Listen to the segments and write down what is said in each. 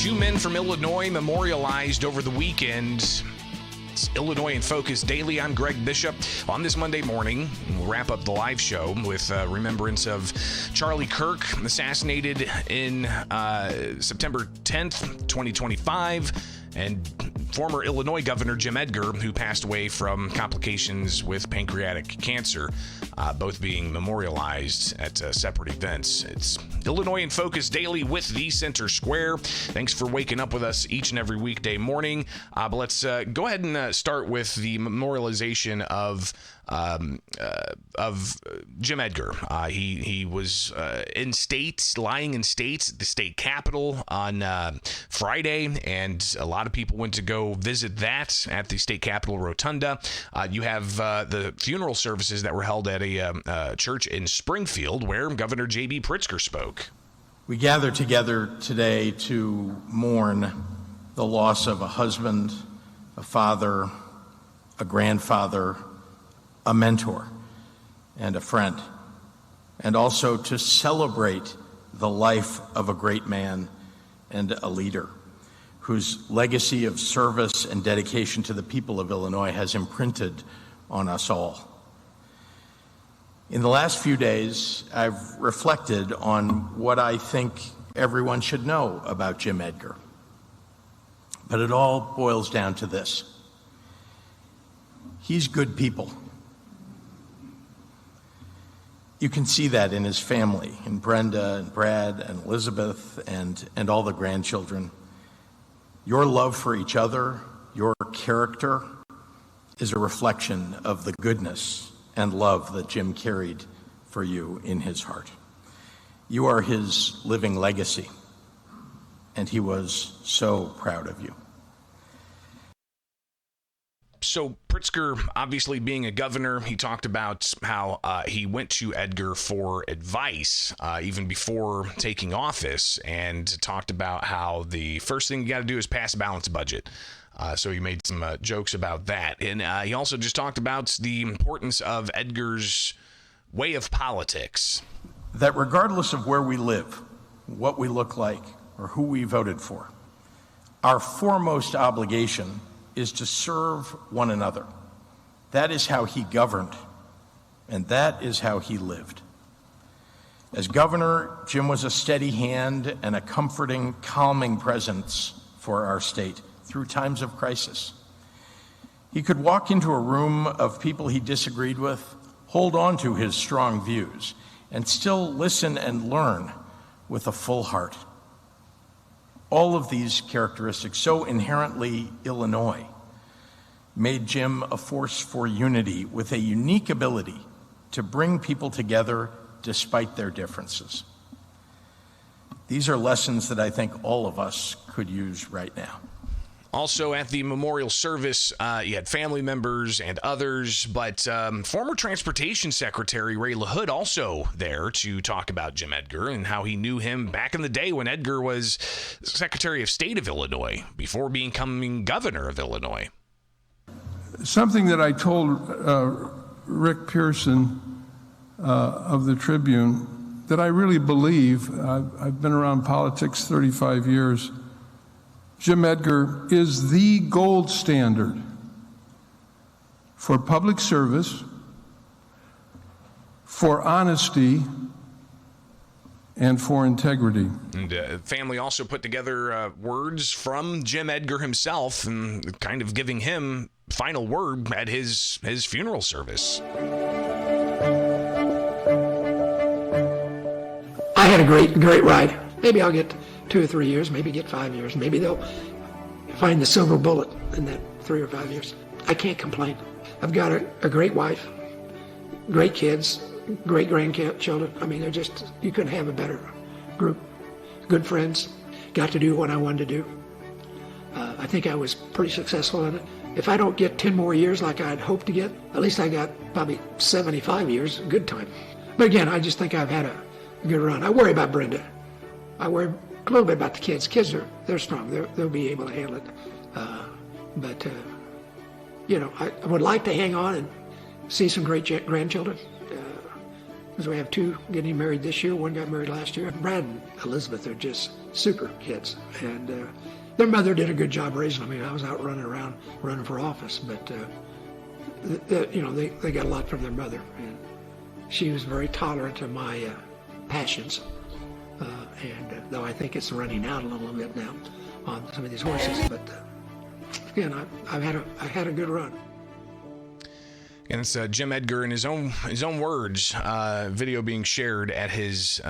Two men from Illinois memorialized over the weekend. It's Illinois in Focus Daily. I'm Greg Bishop. On this Monday morning, we'll wrap up the live show with remembrance of Charlie Kirk, assassinated in September 10th, 2025, and former Illinois Governor Jim Edgar, who passed away from complications with pancreatic cancer, both being memorialized at separate events. It's Illinois in Focus Daily with the Center Square. Thanks for waking up with us each and every weekday morning. But let's go ahead and start with the memorialization of Jim Edgar. He was lying in state, the state capitol on Friday, and a lot of people went to go visit that at the state capitol rotunda. You have the funeral services that were held at a church in Springfield, where Governor J.B. Pritzker spoke. We gather together today to mourn the loss of a husband, a father, a grandfather, a mentor, and a friend, and also to celebrate the life of a great man and a leader whose legacy of service and dedication to the people of Illinois has imprinted on us all. In the last few days, I've reflected on what I think everyone should know about Jim Edgar. But it all boils down to this: he's good people. You can see that in his family, in Brenda and Brad and Elizabeth and all the grandchildren. Your love for each other, your character, is a reflection of the goodness and love that Jim carried for you in his heart. You are his living legacy, and he was so proud of you. So Pritzker, obviously being a governor, he talked about how he went to Edgar for advice even before taking office, and talked about how the first thing you got to do is pass a balanced budget. So he made some jokes about that. And he also just talked about the importance of Edgar's way of politics. That regardless of where we live, what we look like, or who we voted for, our foremost obligation is to serve one another. That is how he governed, and that is how he lived. As governor, Jim was a steady hand and a comforting, calming presence for our state through times of crisis. He could walk into a room of people he disagreed with, hold on to his strong views, and still listen and learn with a full heart. All of these characteristics, so inherently Illinois, made Jim a force for unity with a unique ability to bring people together despite their differences. These are lessons that I think all of us could use right now. Also at the memorial service, you had family members and others, but former Transportation Secretary Ray LaHood also there to talk about Jim Edgar and how he knew him back in the day when Edgar was Secretary of State of Illinois before becoming governor of Illinois. Something that I told Rick Pearson of the Tribune that I really believe. I've been around politics 35 years. Jim Edgar is the gold standard for public service, for honesty, and for integrity. And family also put together words from Jim Edgar himself, and kind of giving him final word at his funeral service. I had a great ride. Maybe I'll get 2 or 3 years, maybe get 5 years. Maybe they'll find the silver bullet in that 3 or 5 years. I can't complain. I've got a great wife, great kids, great grandchildren. I mean, you couldn't have a better group. Good friends. Got to do what I wanted to do. I think I was pretty successful in it. If I don't get 10 more years like I'd hoped to get, at least I got probably 75 years, good time. But again, I just think I've had a good run. I worry about Brenda. I worry a little bit about the kids. Kids they're strong. They'll be able to handle it. But I would like to hang on and see some great grandchildren. because we have two getting married this year. One got married last year. Brad and Elizabeth are just super kids, and their mother did a good job raising them. I mean, I was out running for office, but they got a lot from their mother, and she was very tolerant of my passions. And though I think it's running out a little bit now on some of these horses, but again, I've had a good run. And it's Jim Edgar in his own words, video being shared at his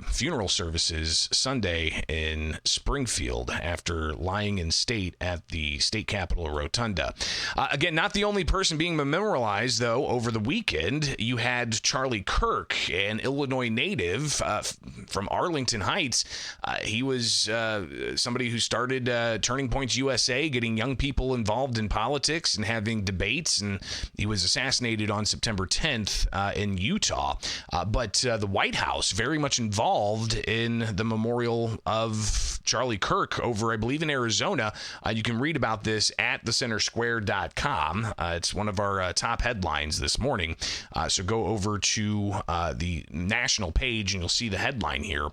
funeral services Sunday in Springfield after lying in state at the state capitol Rotunda. Again, not the only person being memorialized, though. Over the weekend, you had Charlie Kirk, an Illinois native from Arlington Heights. He was somebody who started Turning Points USA, getting young people involved in politics and having debates, and he was assassinated on September 10th in Utah. But the White House very much involved in the memorial of Charlie Kirk over, I believe, in Arizona. You can read about this at thecentersquare.com. It's one of our top headlines this morning. So go over to the national page and you'll see the headline here.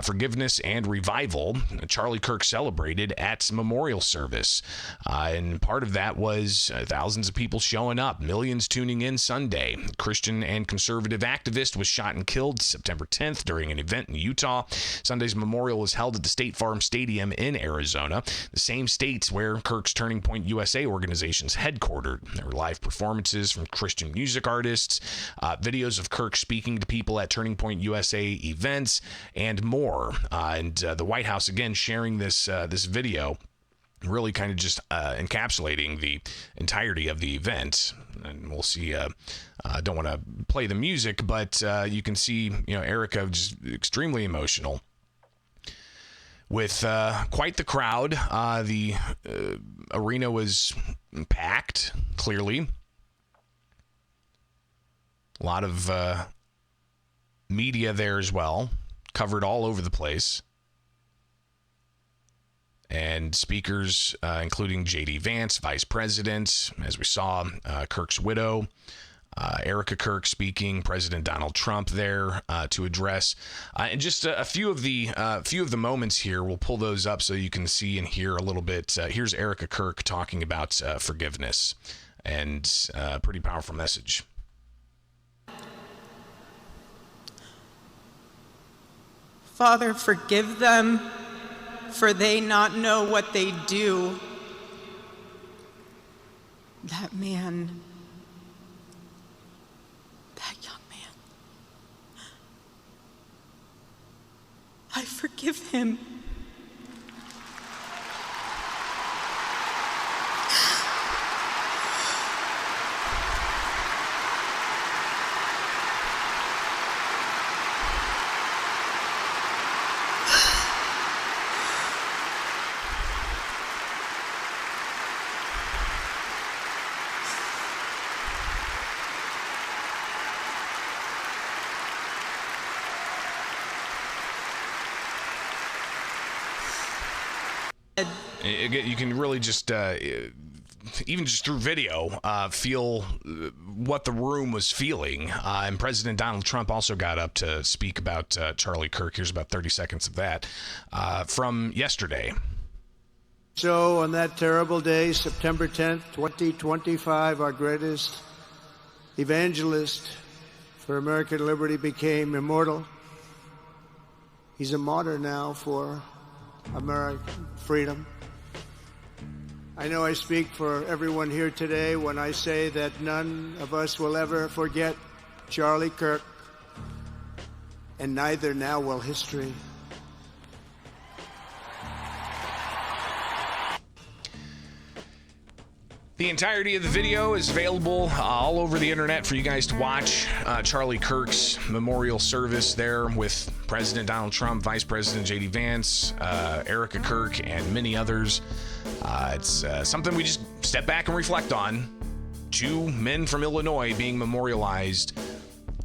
Forgiveness and Revival. Charlie Kirk celebrated at memorial service. And part of that was thousands of people showing up, millions tuning in Sunday. Christian and conservative activist was shot and killed September 10th during an event in Utah. Sunday's memorial was held at the State Farm Stadium in Arizona, the same states where Kirk's Turning Point USA organization's headquartered. There were live performances from Christian music artists, videos of Kirk speaking to people at Turning Point USA events, and more. And the White House, again, sharing this video, really kind of just encapsulating the entirety of the event. And we'll see, I don't want to play the music, but you can see, Erica just extremely emotional with quite the crowd. The arena was packed, clearly. A lot of media there as well, covered all over the place. And speakers, including J.D. Vance, Vice President, as we saw, Kirk's widow, Erica Kirk speaking, President Donald Trump there to address, and just a few of the moments here. We'll pull those up so you can see and hear a little bit. Here's Erica Kirk talking about forgiveness, and a pretty powerful message. Father, forgive them, for they not know what they do. That man, that young man, I forgive him. You can really just, even just through video, feel what the room was feeling. And President Donald Trump also got up to speak about Charlie Kirk. Here's about 30 seconds of that from yesterday. So on that terrible day, September 10th, 2025, our greatest evangelist for American liberty became immortal. He's a martyr now for American freedom. I know I speak for everyone here today when I say that none of us will ever forget Charlie Kirk, and neither now will history. The entirety of the video is available all over the internet for you guys to watch. Charlie Kirk's memorial service there with President Donald Trump, Vice President J.D. Vance, Erica Kirk, and many others. It's something we just step back and reflect on. Two men from Illinois being memorialized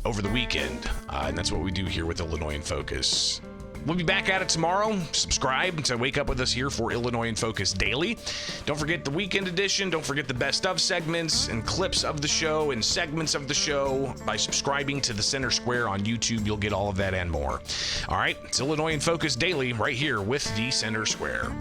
over the weekend. And that's what we do here with Illinois in Focus. We'll be back at it tomorrow. Subscribe to wake up with us here for Illinois in Focus Daily. Don't forget the weekend edition. Don't forget the best of segments and clips of the show and segments of the show. By subscribing to the Center Square on YouTube, you'll get all of that and more. All right, it's Illinois in Focus Daily right here with the Center Square.